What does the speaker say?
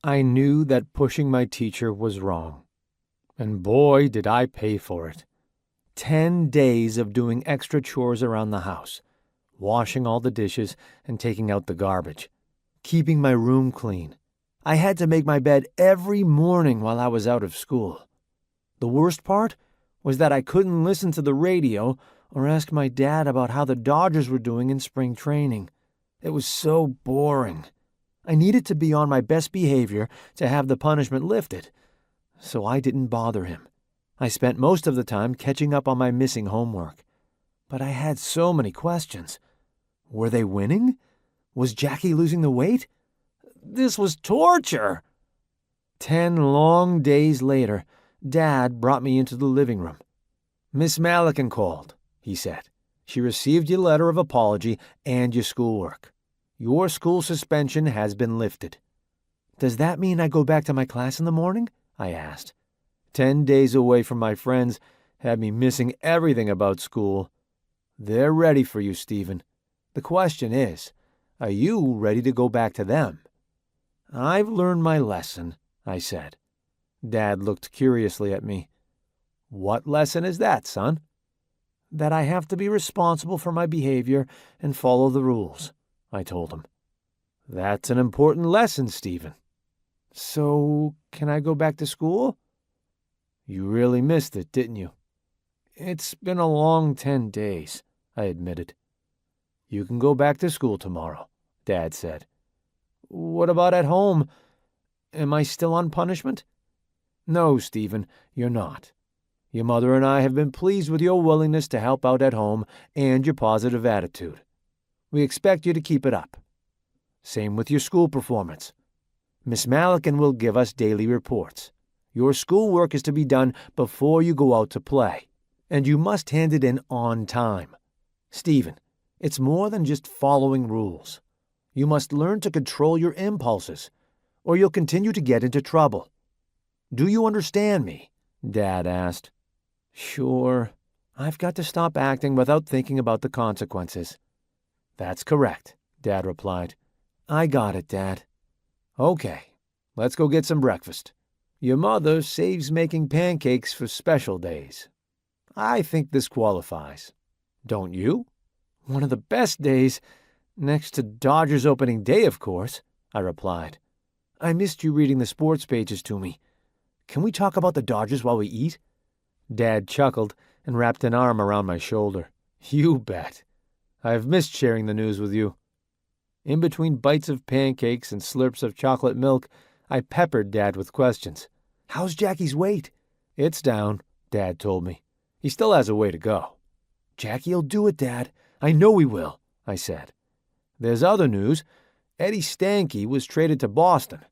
I knew that pushing my teacher was wrong. And boy, did I pay for it. 10 days of doing extra chores around the house, washing all the dishes and taking out the garbage, keeping my room clean. I had to make my bed every morning while I was out of school. The worst part was that I couldn't listen to the radio or ask my dad about how the Dodgers were doing in spring training. It was so boring. I needed to be on my best behavior to have the punishment lifted, so I didn't bother him. I spent most of the time catching up on my missing homework. But I had so many questions. Were they winning? Was Jackie losing the weight? This was torture. 10 long days later, Dad brought me into the living room. "Miss Malikan called," he said. "She received your letter of apology and your schoolwork. Your school suspension has been lifted." "Does that mean I go back to my class in the morning?" I asked. 10 days away from my friends had me missing everything about school. They're ready for you, Stephen. The question is, are you ready to go back to them? "I've learned my lesson," I said. Dad looked curiously at me. "What lesson is that, son?" "That I have to be responsible for my behavior and follow the rules," I told him. "That's an important lesson, Stephen." "So, can I go back to school?" "You really missed it, didn't you?" "It's been a long 10 days, I admitted. "You can go back to school tomorrow," Dad said. "What about at home? Am I still on punishment?" "No, Stephen, you're not. Your mother and I have been pleased with your willingness to help out at home and your positive attitude. We expect you to keep it up. Same with your school performance. Miss Malikan will give us daily reports. Your schoolwork is to be done before you go out to play, and you must hand it in on time. Stephen, it's more than just following rules. You must learn to control your impulses, or you'll continue to get into trouble. Do you understand me?" Dad asked. "Sure. I've got to stop acting without thinking about the consequences." "That's correct," Dad replied. "I got it, Dad." "Okay, let's go get some breakfast. Your mother saves making pancakes for special days. I think this qualifies. Don't you?" "One of the best days, next to Dodgers opening day, of course," I replied. "I missed you reading the sports pages to me. Can we talk about the Dodgers while we eat?" Dad chuckled and wrapped an arm around my shoulder. "You bet. I've missed sharing the news with you." In between bites of pancakes and slurps of chocolate milk, I peppered Dad with questions. "How's Jackie's weight?" "It's down," Dad told me. "He still has a way to go." "Jackie'll do it, Dad. I know he will," I said. "There's other news. Eddie Stanky was traded to Boston.